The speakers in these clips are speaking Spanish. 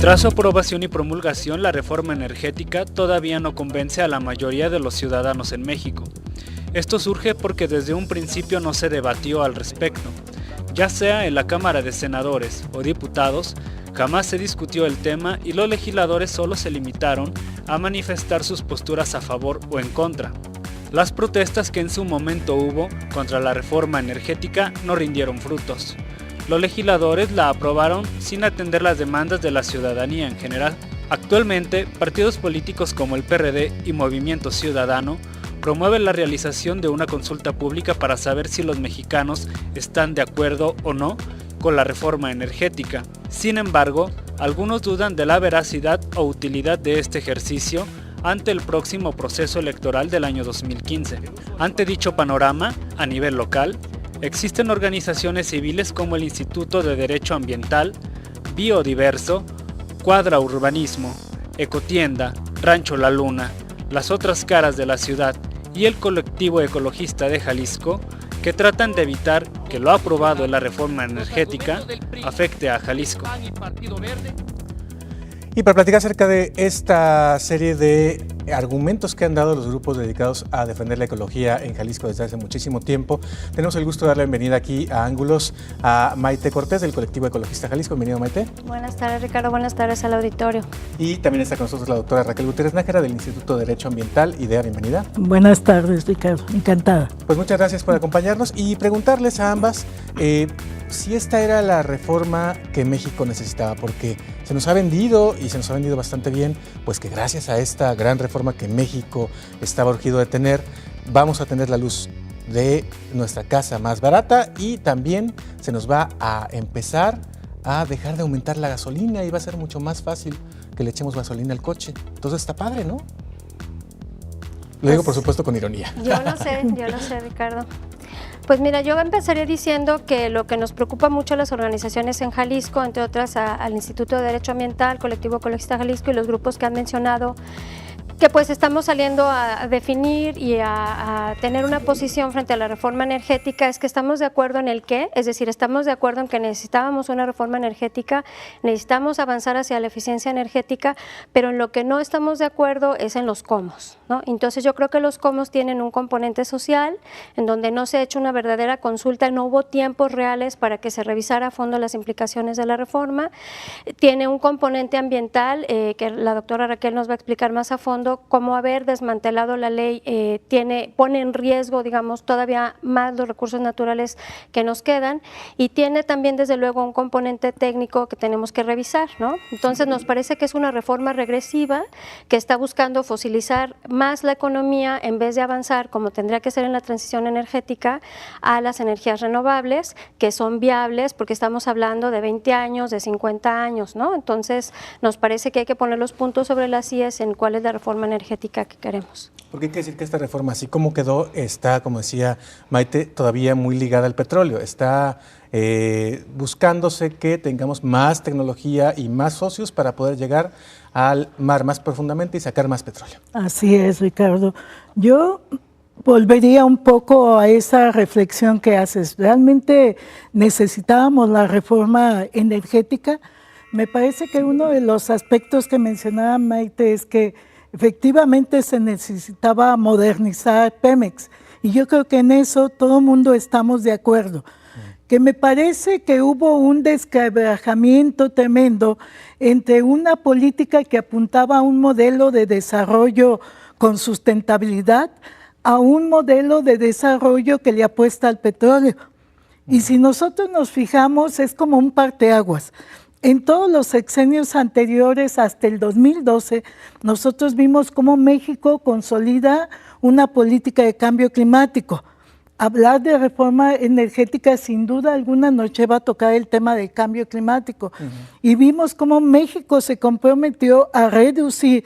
Tras su aprobación y promulgación, la reforma energética todavía no convence a la mayoría de los ciudadanos en México. Esto surge porque desde un principio no se debatió al respecto. Ya sea en la Cámara de Senadores o Diputados, jamás se discutió el tema y los legisladores solo se limitaron a manifestar sus posturas a favor o en contra. Las protestas que en su momento hubo contra la reforma energética no rindieron frutos. Los legisladores la aprobaron sin atender las demandas de la ciudadanía en general. Actualmente, partidos políticos como el PRD y Movimiento Ciudadano promueven la realización de una consulta pública para saber si los mexicanos están de acuerdo o no con la reforma energética. Sin embargo, algunos dudan de la veracidad o utilidad de este ejercicio ante el próximo proceso electoral del año 2015. Ante dicho panorama, a nivel local, existen organizaciones civiles como el Instituto de Derecho Ambiental, Biodiverso, Cuadra Urbanismo, Ecotienda, Rancho La Luna, Las Otras Caras de la Ciudad y el Colectivo Ecologista de Jalisco, que tratan de evitar que lo aprobado en la reforma energética afecte a Jalisco. Y para platicar acerca de esta serie de argumentos que han dado los grupos dedicados a defender la ecología en Jalisco desde hace muchísimo tiempo, tenemos el gusto de darle la bienvenida aquí a Ángulos a Maite Cortés del Colectivo Ecologista Jalisco. Bienvenido, Maite. Buenas tardes, Ricardo. Buenas tardes al auditorio. Y también está con nosotros la doctora Raquel Gutiérrez Nájera del Instituto de Derecho Ambiental. IDEA, bienvenida. Buenas tardes, Ricardo. Encantada. Pues muchas gracias por acompañarnos y preguntarles a ambas si esta era la reforma que México necesitaba, porque se nos ha vendido y se nos ha vendido bastante bien, pues que gracias a esta gran reforma que México estaba urgido de tener, vamos a tener la luz de nuestra casa más barata y también se nos va a empezar a dejar de aumentar la gasolina y va a ser mucho más fácil que le echemos gasolina al coche. Entonces está padre, ¿no? Lo digo por supuesto con ironía. Yo lo sé, Ricardo. Pues mira, yo empezaría diciendo que lo que nos preocupa mucho a las organizaciones en Jalisco, entre otras al Instituto de Derecho Ambiental, Colectivo Ecologista Jalisco y los grupos que han mencionado, que pues estamos saliendo a definir y a tener una posición frente a la reforma energética, es que estamos de acuerdo en el qué, es decir, estamos de acuerdo en que necesitábamos una reforma energética, necesitamos avanzar hacia la eficiencia energética, pero en lo que no estamos de acuerdo es en los cómo, ¿no? Entonces yo creo que los cómo tienen un componente social, en donde no se ha hecho una verdadera consulta, no hubo tiempos reales para que se revisara a fondo las implicaciones de la reforma, tiene un componente ambiental que la doctora Raquel nos va a explicar más a fondo, cómo haber desmantelado la ley pone en riesgo, digamos, todavía más los recursos naturales que nos quedan, y tiene también desde luego un componente técnico que tenemos que revisar, ¿no? Entonces nos parece que es una reforma regresiva que está buscando fosilizar más la economía en vez de avanzar, como tendría que ser en la transición energética, a las energías renovables que son viables, porque estamos hablando de 20 años, de 50 años, ¿no? Entonces nos parece que hay que poner los puntos sobre las IES en cuál es la reforma energética que queremos. Porque hay que decir que esta reforma, así como quedó, está, como decía Maite, todavía muy ligada al petróleo. Está buscándose que tengamos más tecnología y más socios para poder llegar al mar más profundamente y sacar más petróleo. Así es, Ricardo. Yo volvería un poco a esa reflexión que haces. ¿Realmente necesitábamos la reforma energética? Me parece que uno de los aspectos que mencionaba Maite es que efectivamente se necesitaba modernizar Pemex, y yo creo que en eso todo el mundo estamos de acuerdo. Que me parece que hubo un desquebrajamiento tremendo entre una política que apuntaba a un modelo de desarrollo con sustentabilidad a un modelo de desarrollo que le apuesta al petróleo. Y si nosotros nos fijamos, es como un parteaguas. En todos los sexenios anteriores, hasta el 2012, nosotros vimos cómo México consolida una política de cambio climático. Hablar de reforma energética sin duda alguna nos lleva a tocar el tema del cambio climático. Y vimos cómo México se comprometió a reducir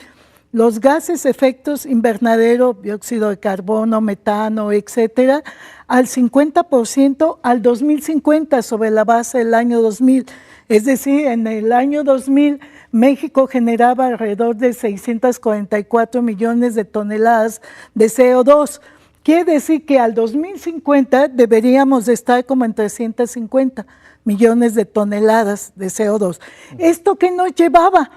los gases efectos invernadero, dióxido de carbono, metano, etcétera, al 50% al 2050 sobre la base del año 2000. Es decir, en el año 2000 México generaba alrededor de 644 millones de toneladas de CO2, quiere decir que al 2050 deberíamos de estar como en 350 millones de toneladas de CO2. ¿Esto qué nos llevaba?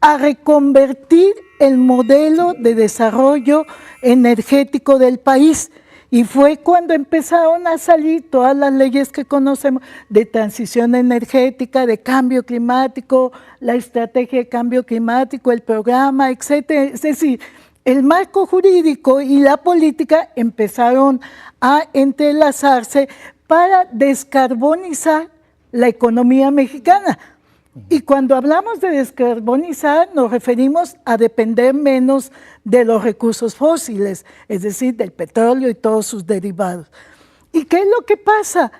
A reconvertir el modelo de desarrollo energético del país. Y fue cuando empezaron a salir todas las leyes que conocemos de transición energética, de cambio climático, la estrategia de cambio climático, el programa, etcétera. Es decir, el marco jurídico y la política empezaron a entrelazarse para descarbonizar la economía mexicana. Y cuando hablamos de descarbonizar, nos referimos a depender menos de los recursos fósiles, es decir, del petróleo y todos sus derivados. ¿Y qué es lo que pasa?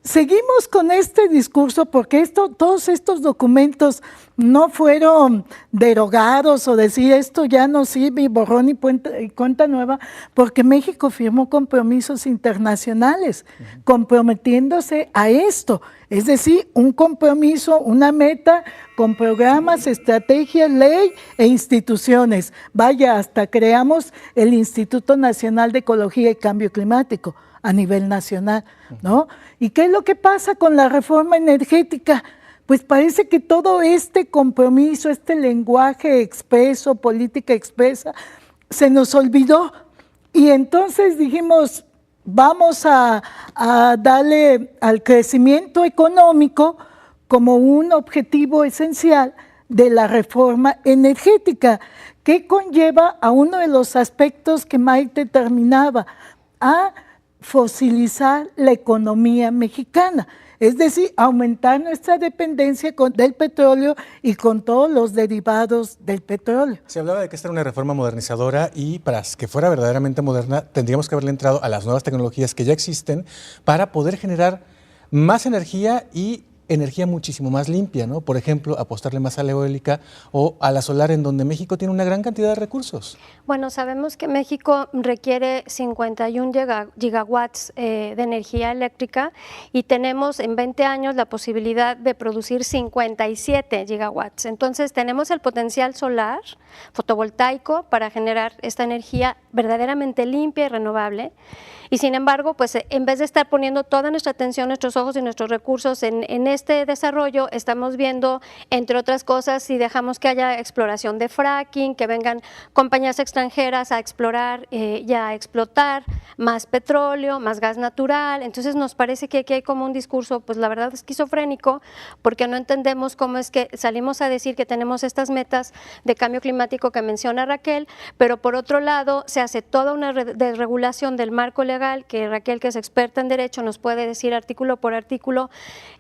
Seguimos con este discurso porque todos estos documentos no fueron derogados o decir esto ya no sirve y borrón y cuenta nueva, porque México firmó compromisos internacionales comprometiéndose a esto. Es decir, un compromiso, una meta con programas, estrategias, ley e instituciones. Vaya, hasta creamos el Instituto Nacional de Ecología y Cambio Climático a nivel nacional, ¿no? ¿Y qué es lo que pasa con la reforma energética? Pues parece que todo este compromiso, este lenguaje expreso, política expresa, se nos olvidó. Y entonces dijimos, vamos a darle al crecimiento económico como un objetivo esencial de la reforma energética, que conlleva a uno de los aspectos que Maite terminaba, a fosilizar la economía mexicana, es decir, aumentar nuestra dependencia del petróleo y con todos los derivados del petróleo. Se hablaba de que esta era una reforma modernizadora y para que fuera verdaderamente moderna tendríamos que haberle entrado a las nuevas tecnologías que ya existen para poder generar más energía y energía muchísimo más limpia, ¿no? Por ejemplo, apostarle más a la eólica o a la solar, en donde México tiene una gran cantidad de recursos. Bueno, sabemos que México requiere 51 gigawatts de energía eléctrica y tenemos en 20 años la posibilidad de producir 57 gigawatts. Entonces tenemos el potencial solar, fotovoltaico, para generar esta energía verdaderamente limpia y renovable. Y sin embargo, pues en vez de estar poniendo toda nuestra atención, nuestros ojos y nuestros recursos en este desarrollo, estamos viendo, entre otras cosas, si dejamos que haya exploración de fracking, que vengan compañías extranjeras a explorar y a explotar más petróleo, más gas natural. Entonces nos parece que aquí hay como un discurso, pues la verdad, esquizofrénico, porque no entendemos cómo es que salimos a decir que tenemos estas metas de cambio climático que menciona Raquel, pero por otro lado se hace toda una desregulación del marco legal, que Raquel, que es experta en derecho, nos puede decir artículo por artículo,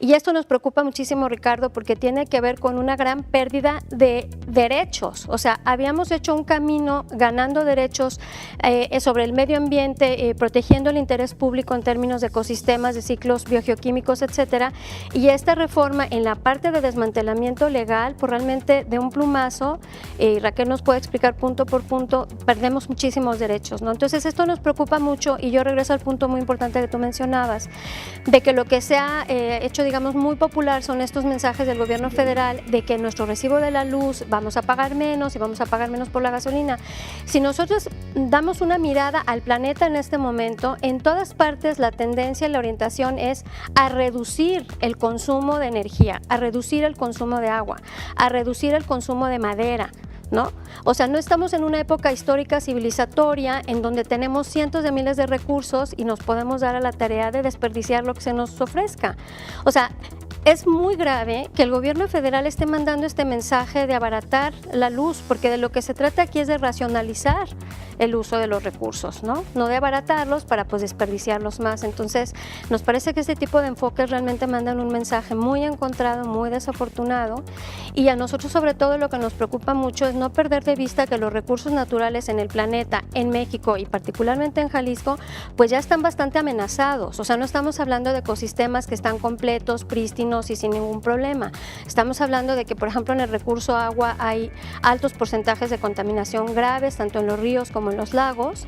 y esto nos preocupa muchísimo, Ricardo, porque tiene que ver con una gran pérdida de derechos. O sea, habíamos hecho un camino ganando derechos sobre el medio ambiente, protegiendo el interés público en términos de ecosistemas, de ciclos biogeoquímicos, etcétera, y esta reforma en la parte de desmantelamiento legal, pues realmente de un plumazo, Raquel nos puede explicar punto por punto, perdemos muchísimos derechos, ¿no? Entonces esto nos preocupa mucho y yo regreso al punto muy importante que tú mencionabas, de que lo que se ha hecho, digamos, muy popular son estos mensajes del gobierno federal de que nuestro recibo de la luz vamos a pagar menos y vamos a pagar menos por la gasolina. Si nosotros damos una mirada al planeta en este momento, en todas partes la tendencia y la orientación es a reducir el consumo de energía, a reducir el consumo de agua, a reducir el consumo de madera, ¿no? O sea, no estamos en una época histórica civilizatoria en donde tenemos cientos de miles de recursos y nos podemos dar a la tarea de desperdiciar lo que se nos ofrezca. O sea, es muy grave que el gobierno federal esté mandando este mensaje de abaratar la luz, porque de lo que se trata aquí es de racionalizar el uso de los recursos, ¿no? No de abaratarlos para pues desperdiciarlos más. Entonces, nos parece que este tipo de enfoques realmente mandan un mensaje muy encontrado, muy desafortunado, y a nosotros sobre todo lo que nos preocupa mucho es no perder de vista que los recursos naturales en el planeta, en México y particularmente en Jalisco, pues ya están bastante amenazados. O sea, no estamos hablando de ecosistemas que están completos, prístinos y sin ningún problema. Estamos hablando de que, por ejemplo, en el recurso agua hay altos porcentajes de contaminación graves, tanto en los ríos como en los lagos,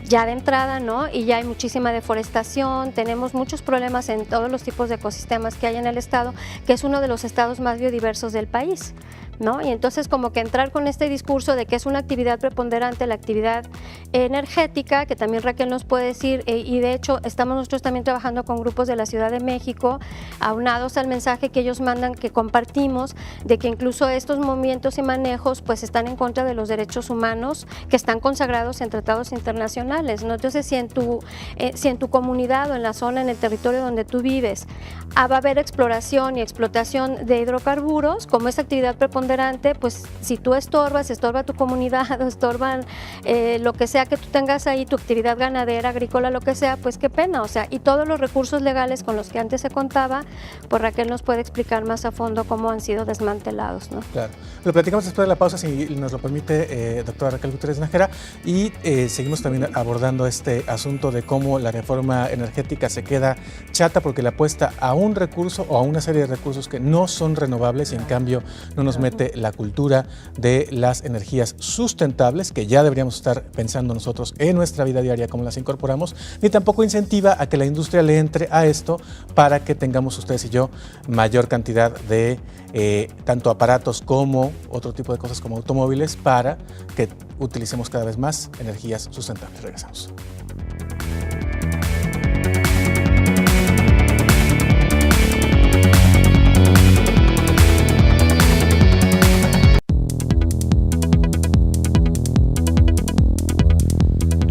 ya de entrada, ¿no? Y ya hay muchísima deforestación, tenemos muchos problemas en todos los tipos de ecosistemas que hay en el estado, que es uno de los estados más biodiversos del país. ¿no? Y entonces como que entrar con este discurso de que es una actividad preponderante la actividad energética, que también Raquel nos puede decir, y de hecho estamos nosotros también trabajando con grupos de la Ciudad de México, aunados al mensaje que ellos mandan, que compartimos, de que incluso estos movimientos y manejos pues están en contra de los derechos humanos que están consagrados en tratados internacionales, ¿no? Entonces si en tu comunidad o en la zona, en el territorio donde tú vives, va a haber exploración y explotación de hidrocarburos, como esa actividad preponderante, pues si tú estorba tu comunidad o estorban lo que sea que tú tengas ahí, tu actividad ganadera, agrícola, lo que sea, pues qué pena, o sea, y todos los recursos legales con los que antes se contaba, pues Raquel nos puede explicar más a fondo cómo han sido desmantelados, ¿no? Claro, lo platicamos después de la pausa, si nos lo permite, doctora Raquel Gutiérrez Nájera, y seguimos también abordando este asunto de cómo la reforma energética se queda chata porque le apuesta a un recurso o a una serie de recursos que no son renovables y en cambio no nos mete la cultura de las energías sustentables, que ya deberíamos estar pensando nosotros en nuestra vida diaria cómo las incorporamos, ni tampoco incentiva a que la industria le entre a esto para que tengamos ustedes y yo mayor cantidad de tanto aparatos como otro tipo de cosas como automóviles para que utilicemos cada vez más energías sustentables. Regresamos.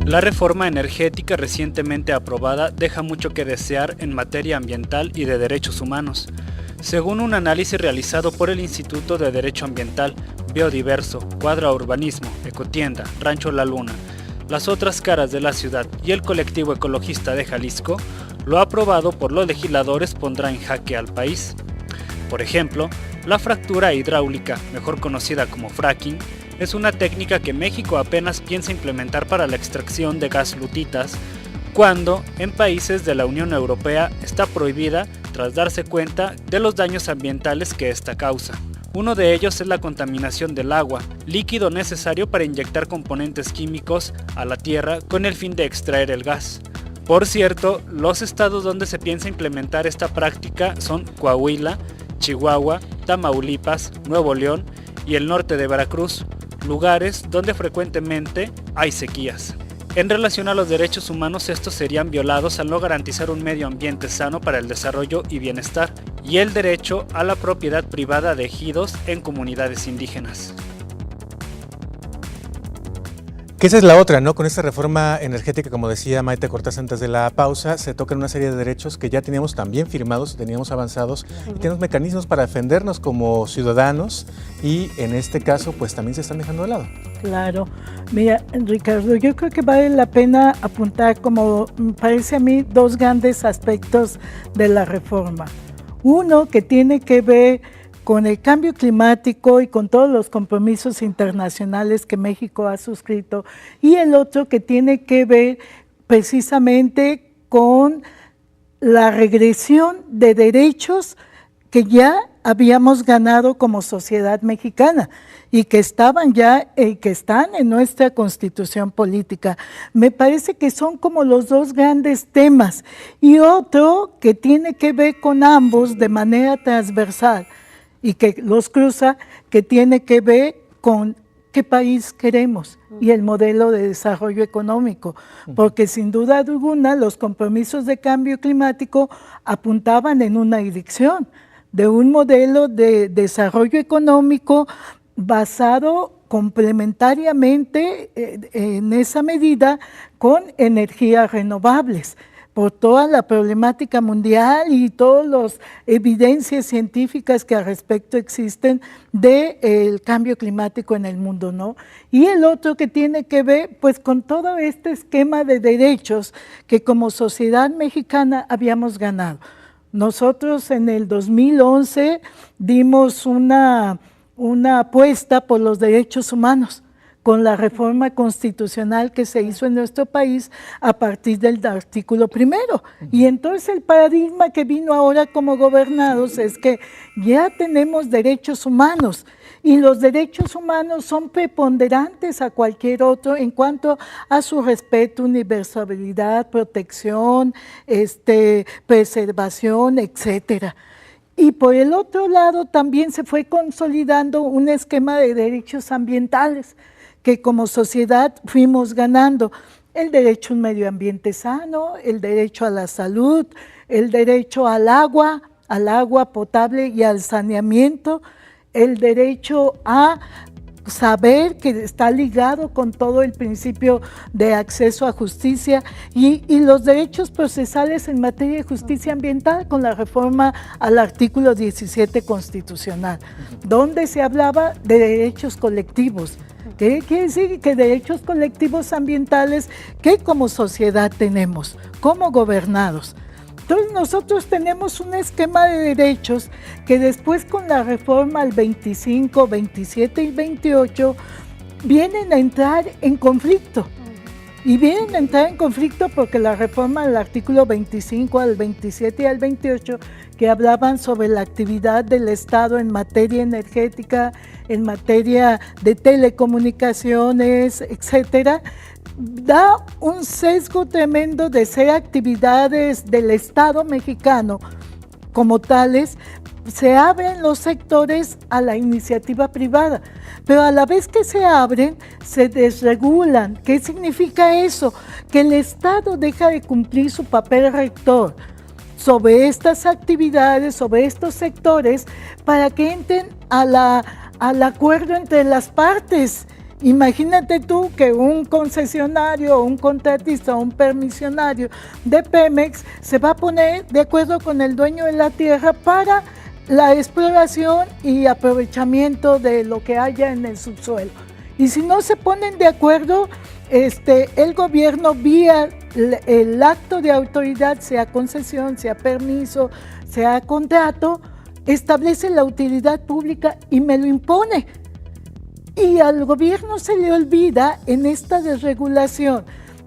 La reforma energética recientemente aprobada deja mucho que desear en materia ambiental y de derechos humanos. Según un análisis realizado por el Instituto de Derecho Ambiental, Biodiverso, Cuadra Urbanismo, Ecotienda, Rancho La Luna, las otras caras de la ciudad y el colectivo ecologista de Jalisco, lo aprobado por los legisladores pondrá en jaque al país. Por ejemplo, la fractura hidráulica, mejor conocida como fracking, es una técnica que México apenas piensa implementar para la extracción de gas lutitas, cuando en países de la Unión Europea está prohibida tras darse cuenta de los daños ambientales que esta causa. Uno de ellos es la contaminación del agua, líquido necesario para inyectar componentes químicos a la tierra con el fin de extraer el gas. Por cierto, los estados donde se piensa implementar esta práctica son Coahuila, Chihuahua, Tamaulipas, Nuevo León y el norte de Veracruz, lugares donde frecuentemente hay sequías. En relación a los derechos humanos, estos serían violados al no garantizar un medio ambiente sano para el desarrollo y bienestar, y el derecho a la propiedad privada de ejidos en comunidades indígenas. Que esa es la otra, ¿no? Con esta reforma energética, como decía Maite Cortés antes de la pausa, se tocan una serie de derechos que ya teníamos también firmados, teníamos avanzados y tenemos mecanismos para defendernos como ciudadanos y en este caso pues también se están dejando de lado. Claro. Mira, Ricardo, yo creo que vale la pena apuntar, como me parece a mí, dos grandes aspectos de la reforma. Uno que tiene que ver con el cambio climático y con todos los compromisos internacionales que México ha suscrito, y el otro que tiene que ver precisamente con la regresión de derechos que ya habíamos ganado como sociedad mexicana y que estaban ya, que están en nuestra constitución política. Me parece que son como los dos grandes temas, y otro que tiene que ver con ambos de manera transversal y que los cruza, que tiene que ver con qué país queremos y el modelo de desarrollo económico, porque sin duda alguna los compromisos de cambio climático apuntaban en una dirección de un modelo de desarrollo económico basado complementariamente en esa medida con energías renovables, por toda la problemática mundial y todas las evidencias científicas que al respecto existen del cambio climático en el mundo, ¿no? Y el otro que tiene que ver pues con todo este esquema de derechos que como sociedad mexicana habíamos ganado. Nosotros en el 2011 dimos una apuesta por los derechos humanos, con la reforma constitucional que se hizo en nuestro país a partir del artículo 1. Y entonces el paradigma que vino ahora como gobernados es que ya tenemos derechos humanos y los derechos humanos son preponderantes a cualquier otro en cuanto a su respeto, universalidad, protección, preservación, etcétera. Y por el otro lado también se fue consolidando un esquema de derechos ambientales que como sociedad fuimos ganando. El derecho a un medio ambiente sano, el derecho a la salud, el derecho al agua potable y al saneamiento, el derecho a saber que está ligado con todo el principio de acceso a justicia y los derechos procesales en materia de justicia ambiental con la reforma al artículo 17 constitucional, donde se hablaba de derechos colectivos. ¿Qué quiere decir? Que derechos colectivos ambientales que como sociedad tenemos, como gobernados. Entonces nosotros tenemos un esquema de derechos que después con la reforma al 25, 27 y 28 vienen a entrar en conflicto. Y vienen a entrar en conflicto porque la reforma del artículo 25 al 27 y al 28 que hablaban sobre la actividad del Estado en materia energética, en materia de telecomunicaciones, etcétera, da un sesgo tremendo de ser actividades del Estado mexicano como tales, se abren los sectores a la iniciativa privada, pero a la vez que se abren, se desregulan. ¿Qué significa eso? Que el Estado deja de cumplir su papel rector sobre estas actividades, sobre estos sectores, para que entren al acuerdo entre las partes. Imagínate tú que un concesionario, un contratista o un permisionario de Pemex se va a poner de acuerdo con el dueño de la tierra para la exploración y aprovechamiento de lo que haya en el subsuelo. Y si no se ponen de acuerdo, el gobierno vía el acto de autoridad, sea concesión, sea permiso, sea contrato, establece la utilidad pública y me lo impone. Y al gobierno se le olvida en esta desregulación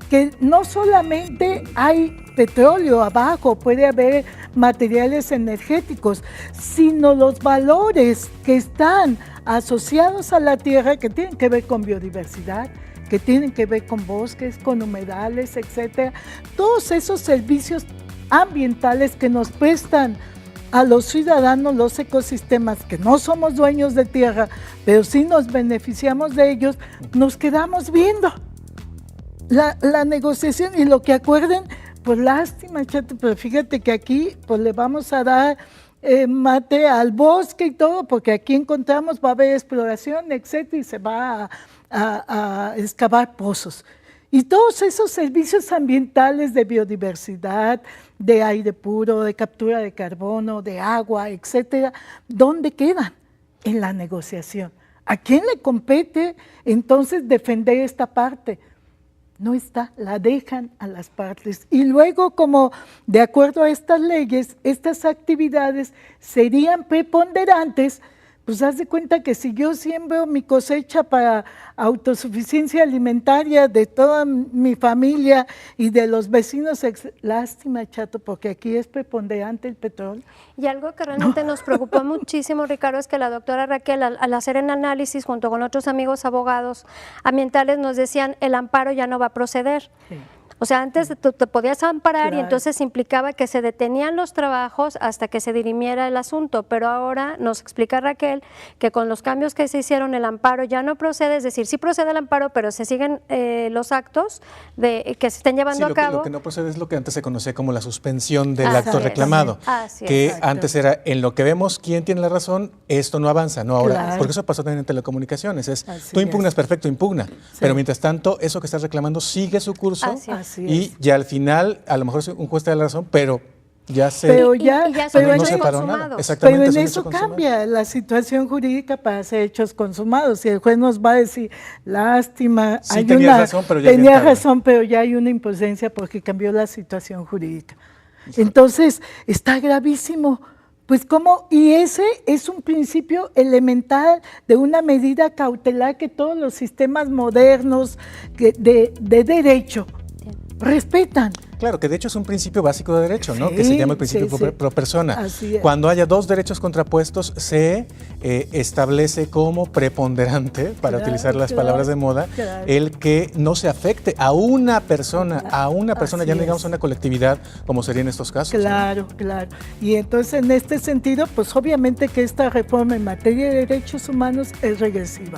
que no solamente hay petróleo abajo, puede haber materiales energéticos, sino los valores que están asociados a la tierra que tienen que ver con biodiversidad, que tienen que ver con bosques, con humedales, etcétera. Todos esos servicios ambientales que nos prestan a los ciudadanos, los ecosistemas, que no somos dueños de tierra, pero sí nos beneficiamos de ellos, nos quedamos viendo la negociación y lo que acuerden, pues lástima, Chato, pero fíjate que aquí pues le vamos a dar mate al bosque y todo, porque aquí encontramos, va a haber exploración, etcétera, y se va a excavar pozos. Y todos esos servicios ambientales de biodiversidad, de aire puro, de captura de carbono, de agua, etcétera, ¿dónde quedan? En la negociación. ¿A quién le compete entonces defender esta parte? No está, la dejan a las partes. Y luego, como de acuerdo a estas leyes, estas actividades serían preponderantes. Pues haz de cuenta que si yo siembro mi cosecha para autosuficiencia alimentaria de toda mi familia y de los vecinos, lástima, Chato, porque aquí es preponderante el petróleo. Y algo que realmente nos preocupó muchísimo, Ricardo, es que la doctora Raquel, al hacer el análisis junto con otros amigos abogados ambientales, nos decían el amparo ya no va a proceder. Sí. O sea, antes te podías amparar, claro, y entonces implicaba que se detenían los trabajos hasta que se dirimiera el asunto, pero ahora nos explica Raquel que con los cambios que se hicieron el amparo ya no procede, es decir, sí procede el amparo, pero se siguen los actos que se estén llevando a cabo. Lo que no procede es lo que antes se conocía como la suspensión del acto reclamado, que antes era en lo que vemos quién tiene la razón, esto no avanza, no ahora, claro, porque eso pasó también en telecomunicaciones, tú impugnas, perfecto, impugna, sí, pero mientras tanto eso que estás reclamando sigue su curso. Y ya al final, a lo mejor un juez te da la razón, pero ya se pero no separó nada. Exactamente, pero en eso cambia la situación jurídica para ser hechos consumados. Si el juez nos va a decir, lástima, sí, tenía razón, pero ya hay una impotencia porque cambió la situación jurídica. Entonces, está gravísimo. Pues cómo, y ese es un principio elemental de una medida cautelar que todos los sistemas modernos de derecho respetan. Claro, que de hecho es un principio básico de derecho, ¿no? Sí, Que se llama el principio sí, sí. pro persona. Así es. Cuando haya dos derechos contrapuestos, se establece como preponderante, para Claro, utilizar las claro, palabras de moda, claro. el que no se afecte a una persona, Así ya no digamos es. a una colectividad, como sería en estos casos. Claro, claro. Y entonces en este sentido, pues obviamente que esta reforma en materia de derechos humanos es regresiva,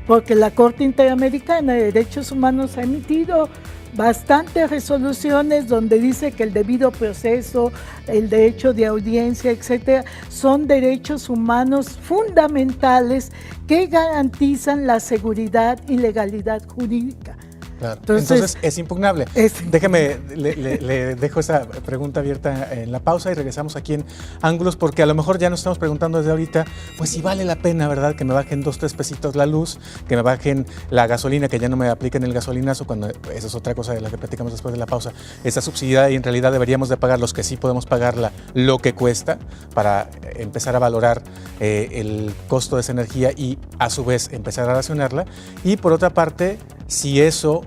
porque la Corte Interamericana de Derechos Humanos ha emitido bastantes resoluciones donde dice que el debido proceso, el derecho de audiencia, etcétera, son derechos humanos fundamentales que garantizan la seguridad y legalidad jurídica. Claro. Entonces es impugnable. Déjeme, le dejo esa pregunta abierta en la pausa y regresamos aquí en Ángulos, porque a lo mejor ya nos estamos preguntando desde ahorita, pues si vale la pena, ¿verdad? Que me bajen 2, 3 pesitos la luz, que me bajen la gasolina, que ya no me apliquen el gasolinazo, cuando esa es otra cosa de la que platicamos después de la pausa. Está subsidiada y en realidad deberíamos de pagar los que sí podemos pagarla lo que cuesta para empezar a valorar el costo de esa energía y a su vez empezar a racionarla. Y por otra parte, si eso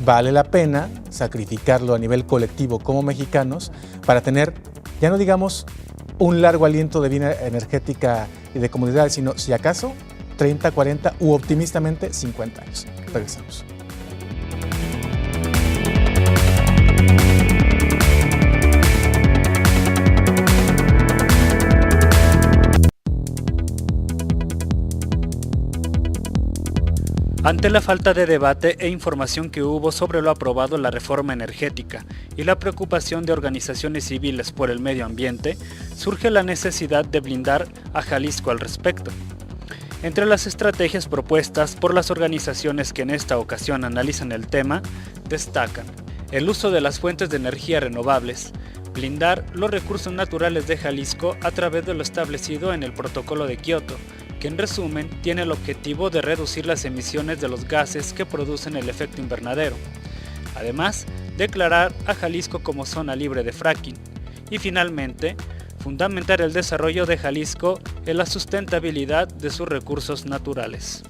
vale la pena sacrificarlo a nivel colectivo como mexicanos para tener, ya no digamos un largo aliento de vida energética y de comunidad, sino si acaso 30, 40 u optimistamente 50 años. Regresamos. Ante la falta de debate e información que hubo sobre lo aprobado en la reforma energética y la preocupación de organizaciones civiles por el medio ambiente, surge la necesidad de blindar a Jalisco al respecto. Entre las estrategias propuestas por las organizaciones que en esta ocasión analizan el tema, destacan el uso de las fuentes de energía renovables, blindar los recursos naturales de Jalisco a través de lo establecido en el Protocolo de Kioto, que en resumen tiene el objetivo de reducir las emisiones de los gases que producen el efecto invernadero. Además, declarar a Jalisco como zona libre de fracking. Y finalmente, fundamentar el desarrollo de Jalisco en la sustentabilidad de sus recursos naturales.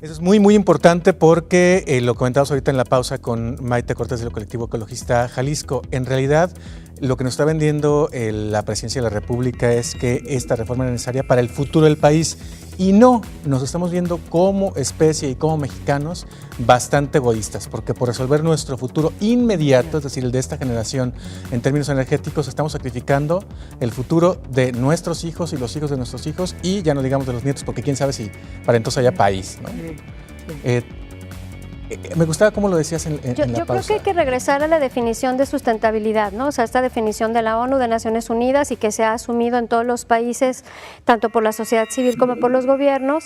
Eso es muy, muy importante porque lo comentamos ahorita en la pausa con Maite Cortés del colectivo ecologista Jalisco. En realidad, lo que nos está vendiendo la Presidencia de la República es que esta reforma es necesaria para el futuro del país. Y no, nos estamos viendo como especie y como mexicanos bastante egoístas, porque por resolver nuestro futuro inmediato, es decir, el de esta generación en términos energéticos, estamos sacrificando el futuro de nuestros hijos y los hijos de nuestros hijos, y ya no digamos de los nietos, porque quién sabe si para entonces haya país, ¿no? Me gustaba cómo lo decías en la pausa. Yo creo que hay que regresar a la definición de sustentabilidad, ¿no? O sea, esta definición de la ONU, de Naciones Unidas, y que se ha asumido en todos los países, tanto por la sociedad civil como por los gobiernos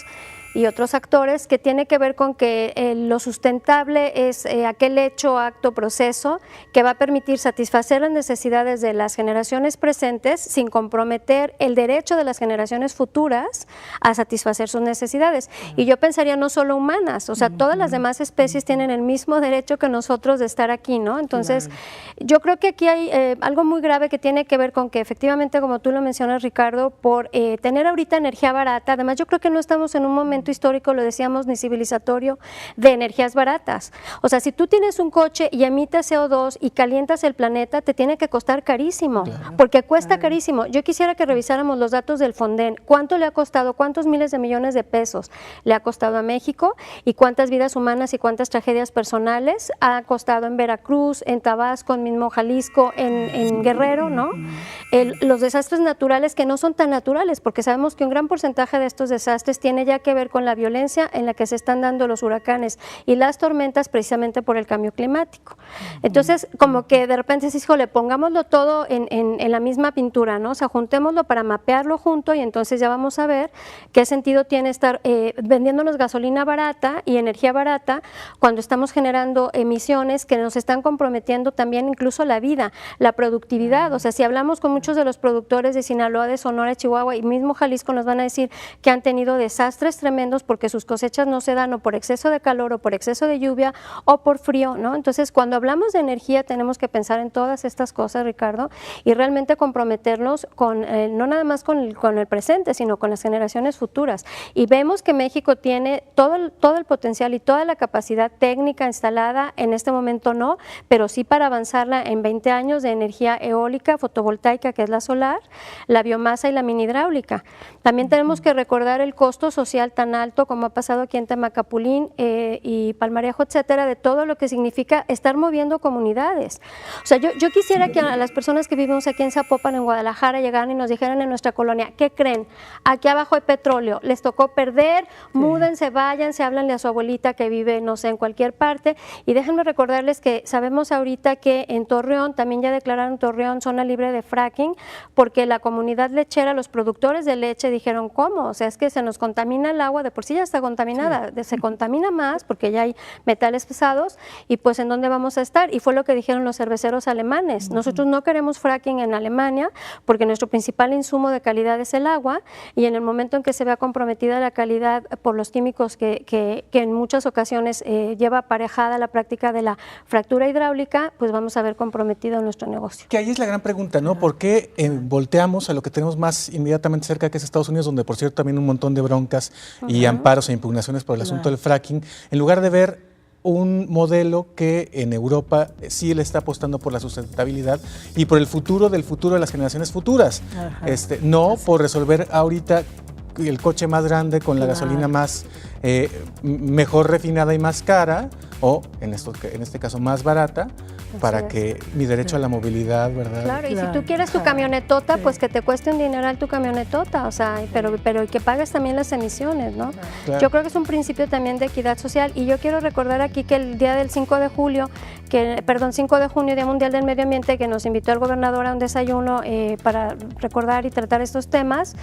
y otros actores, que tiene que ver con que lo sustentable es aquel hecho, acto, proceso que va a permitir satisfacer las necesidades de las generaciones presentes sin comprometer el derecho de las generaciones futuras a satisfacer sus necesidades. Y yo pensaría no solo humanas, o sea, todas las demás especies tienen el mismo derecho que nosotros de estar aquí, ¿no? Entonces, yo creo que aquí hay algo muy grave que tiene que ver con que efectivamente, como tú lo mencionas, Ricardo, por tener ahorita energía barata, además yo creo que no estamos en un momento histórico, lo decíamos, ni civilizatorio, de energías baratas. O sea, si tú tienes un coche y emites CO2 y calientas el planeta, te tiene que costar carísimo, porque cuesta carísimo. Yo quisiera que revisáramos los datos del Fonden, cuánto le ha costado, cuántos miles de millones de pesos le ha costado a México y cuántas vidas humanas y cuántas tragedias personales ha costado en Veracruz, en Tabasco, en mismo Jalisco, en Guerrero, ¿no? Los desastres naturales que no son tan naturales, porque sabemos que un gran porcentaje de estos desastres tiene ya que ver con la violencia en la que se están dando los huracanes y las tormentas precisamente por el cambio climático. Entonces, como que de repente dices, híjole, pongámoslo todo en la misma pintura, ¿no? O sea, juntémoslo para mapearlo junto y entonces ya vamos a ver qué sentido tiene estar vendiéndonos gasolina barata y energía barata cuando estamos generando emisiones que nos están comprometiendo también incluso la vida, la productividad. O sea, si hablamos con muchos de los productores de Sinaloa, de Sonora, Chihuahua y mismo Jalisco, nos van a decir que han tenido desastres tremendos tremendos porque sus cosechas no se dan o por exceso de calor o por exceso de lluvia o por frío, ¿no? Entonces, cuando hablamos de energía tenemos que pensar en todas estas cosas, Ricardo, y realmente comprometernos con, no nada más con el presente, sino con las generaciones futuras. Y vemos que México tiene todo el potencial y toda la capacidad técnica instalada, en este momento no, pero sí para avanzarla en 20 años de energía eólica, fotovoltaica, que es la solar, la biomasa y la mini hidráulica. También tenemos que recordar el costo social tan alto como ha pasado aquí en Temacapulín y Palmarejo, etcétera, de todo lo que significa estar moviendo comunidades. O sea, yo quisiera que a las personas que vivimos aquí en Zapopan, en Guadalajara, llegaran y nos dijeran en nuestra colonia, ¿qué creen? Aquí abajo hay petróleo, les tocó perder, múdense, váyanse, háblanle a su abuelita que vive, no sé, en cualquier parte. Y déjenme recordarles que sabemos ahorita que en Torreón, también ya declararon Torreón zona libre de fracking, porque la comunidad lechera, los productores de leche dijeron, ¿cómo? O sea, es que se nos contamina el agua, de por sí ya está contaminada, se contamina más porque ya hay metales pesados y pues ¿en dónde vamos a estar? Y fue lo que dijeron los cerveceros alemanes. Nosotros no queremos fracking en Alemania porque nuestro principal insumo de calidad es el agua y en el momento en que se vea comprometida la calidad por los químicos que en muchas ocasiones lleva aparejada la práctica de la fractura hidráulica, pues vamos a ver comprometido nuestro negocio. Que ahí es la gran pregunta, ¿no? ¿Por qué volteamos a lo que tenemos más inmediatamente cerca, que es Estados Unidos, donde por cierto también un montón de broncas y amparos e impugnaciones por el asunto del fracking, en lugar de ver un modelo que en Europa sí le está apostando por la sustentabilidad y por el futuro del futuro de las generaciones futuras? No por resolver ahorita el coche más grande con la gasolina más mejor refinada y más cara, o en este caso más barata, para que mi derecho a la movilidad, ¿verdad? Claro, y si tú quieres tu camionetota, pues que te cueste un dineral tu camionetota, o sea, pero que pagues también las emisiones, ¿no? Claro. Yo creo que es un principio también de equidad social y yo quiero recordar aquí que el día del 5 de junio, Día Mundial del Medio Ambiente, que nos invitó el gobernador a un desayuno para recordar y tratar estos temas.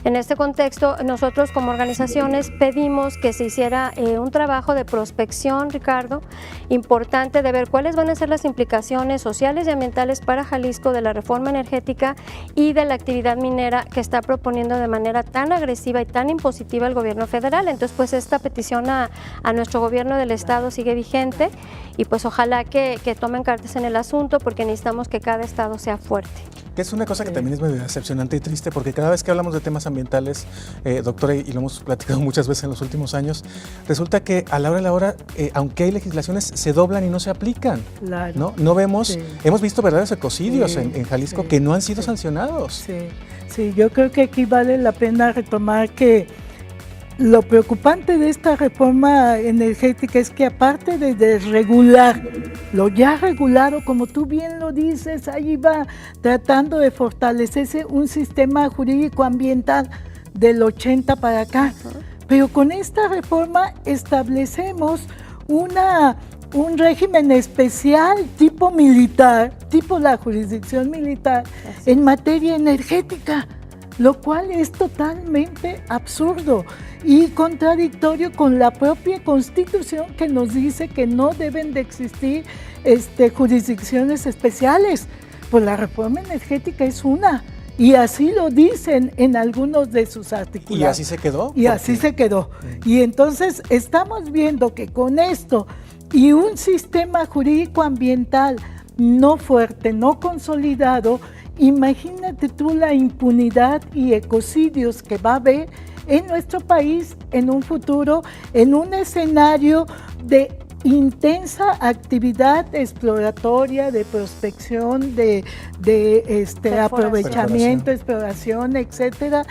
En este contexto, nosotros como organizaciones pedimos que se hiciera un trabajo de prospección, Ricardo, importante de ver cuáles van a ser las implicaciones sociales y ambientales para Jalisco de la reforma energética y de la actividad minera que está proponiendo de manera tan agresiva y tan impositiva el gobierno federal. Entonces, pues esta petición a nuestro gobierno del estado sigue vigente y pues ojalá que tomen cartas en el asunto porque necesitamos que cada estado sea fuerte. Que es una cosa que también es medio decepcionante y triste, porque cada vez que hablamos de temas ambientales, doctora, y lo hemos platicado muchas veces en los últimos años, resulta que a la hora de la hora, aunque hay legislaciones, se doblan y no se aplican. Claro. No vemos, hemos visto verdaderos ecocidios en Jalisco que no han sido sancionados. Sí, yo creo que aquí vale la pena retomar que lo preocupante de esta reforma energética es que aparte de desregular lo ya regulado, como tú bien lo dices, ahí va tratando de fortalecerse un sistema jurídico ambiental del 80 para acá. Pero con esta reforma establecemos un régimen especial tipo militar, tipo la jurisdicción militar, en materia energética, lo cual es totalmente absurdo y contradictorio con la propia Constitución, que nos dice que no deben de existir jurisdicciones especiales. Pues la reforma energética es una, y así lo dicen en algunos de sus artículos. ¿Y así se quedó? Y así se quedó. Y entonces estamos viendo que con esto y un sistema jurídico ambiental no fuerte, no consolidado, imagínate tú la impunidad y ecocidios que va a haber en nuestro país en un futuro, en un escenario de intensa actividad exploratoria, de prospección, de aprovechamiento, exploración, etcétera,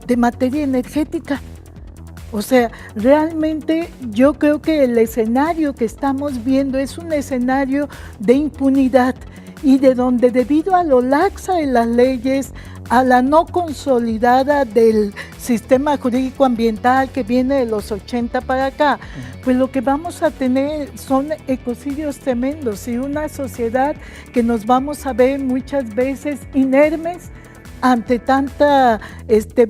de materia energética. O sea, realmente yo creo que el escenario que estamos viendo es un escenario de impunidad y de donde, debido a lo laxa de las leyes, a la no consolidada del sistema jurídico ambiental que viene de los 80 para acá, pues lo que vamos a tener son ecocidios tremendos y una sociedad que nos vamos a ver muchas veces inermes ante tanta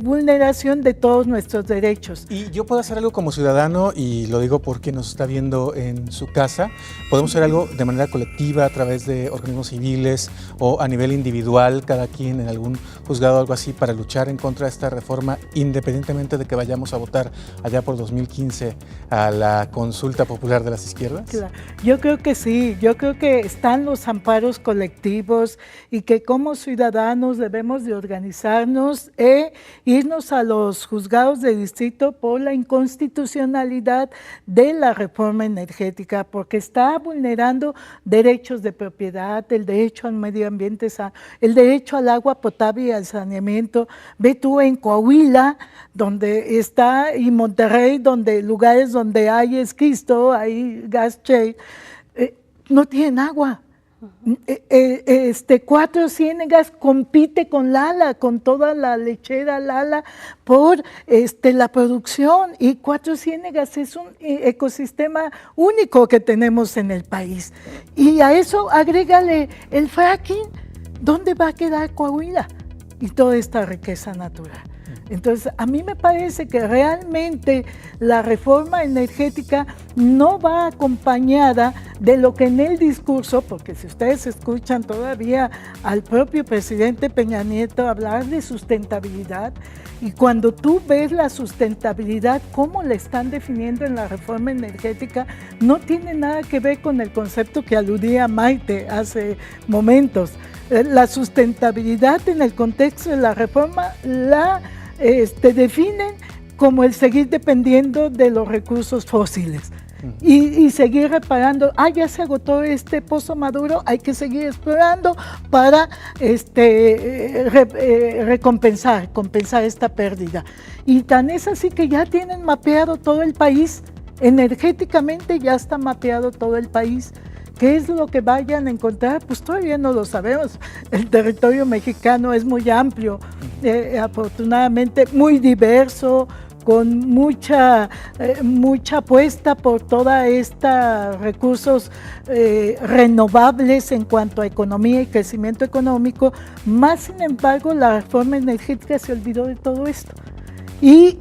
vulneración de todos nuestros derechos. Y yo puedo hacer algo como ciudadano, y lo digo porque nos está viendo en su casa, podemos hacer algo de manera colectiva a través de organismos civiles o a nivel individual, cada quien en algún juzgado o algo así, para luchar en contra de esta reforma, independientemente de que vayamos a votar allá por 2015 a la consulta popular de las izquierdas. Claro. Yo creo que sí, yo creo que están los amparos colectivos y que como ciudadanos debemos de organizarnos e irnos a los juzgados de distrito por la inconstitucionalidad de la reforma energética, porque está vulnerando derechos de propiedad, el derecho al medio ambiente, el derecho al agua potable y al saneamiento. Ve tú en Coahuila, donde está, y Monterrey, donde lugares donde hay esquisto, hay gas shale, no tienen agua. Cuatro Ciénegas compite con Lala, con toda la lechera Lala por la producción, y Cuatro Ciénegas es un ecosistema único que tenemos en el país. Y a eso agrégale el fracking, ¿dónde va a quedar Coahuila? Y toda esta riqueza natural. Entonces, a mí me parece que realmente la reforma energética no va acompañada de lo que en el discurso, porque si ustedes escuchan todavía al propio presidente Peña Nieto hablar de sustentabilidad, y cuando tú ves la sustentabilidad, cómo la están definiendo en la reforma energética, no tiene nada que ver con el concepto que aludía Maite hace momentos. La sustentabilidad en el contexto de la reforma la definen como el seguir dependiendo de los recursos fósiles y seguir reparando. Ya se agotó este pozo maduro, hay que seguir explorando para compensar esta pérdida. Y tan es así que ya tienen mapeado todo el país, energéticamente ya está mapeado todo el país. ¿Qué es lo que vayan a encontrar? Pues todavía no lo sabemos. El territorio mexicano es muy amplio, afortunadamente muy diverso, con mucha apuesta por toda esta recursos renovables en cuanto a economía y crecimiento económico. Más sin embargo, la reforma energética se olvidó de todo esto. Y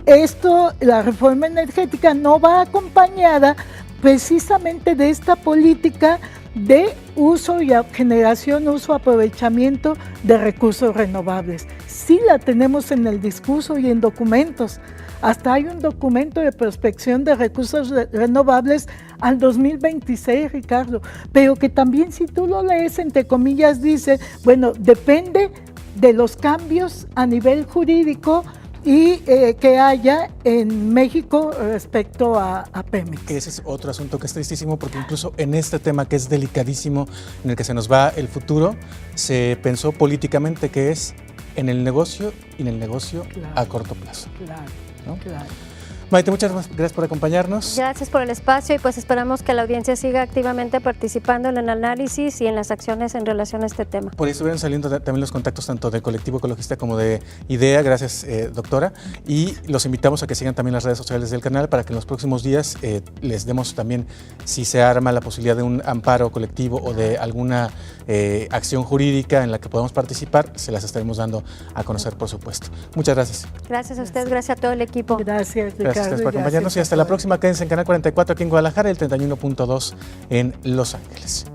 la reforma energética no va acompañada precisamente de esta política de uso y generación, uso, aprovechamiento de recursos renovables. Sí la tenemos en el discurso y en documentos. Hasta hay un documento de prospección de recursos renovables al 2026, Ricardo, pero que también, si tú lo lees, entre comillas, dice, bueno, depende de los cambios a nivel jurídico y que haya en México respecto a Pemex. Ese es otro asunto que es tristísimo, porque incluso en este tema que es delicadísimo, en el que se nos va el futuro, se pensó políticamente que es en el negocio y en el negocio a corto plazo. Claro, ¿no? claro. Maite, muchas gracias por acompañarnos. Gracias por el espacio, y pues esperamos que la audiencia siga activamente participando en el análisis y en las acciones en relación a este tema. Por ahí estuvieron saliendo también los contactos tanto del colectivo ecologista como de IDEA. Gracias, doctora. Y los invitamos a que sigan también las redes sociales del canal para que en los próximos días les demos también, si se arma la posibilidad de un amparo colectivo o de alguna acción jurídica en la que podamos participar, se las estaremos dando a conocer, por supuesto. Muchas gracias. Gracias a usted, gracias a todo el equipo. Gracias, Ricardo. Gracias por acompañarnos y hasta la próxima. Quédense en Canal 44 aquí en Guadalajara y el 31.2 en Los Ángeles.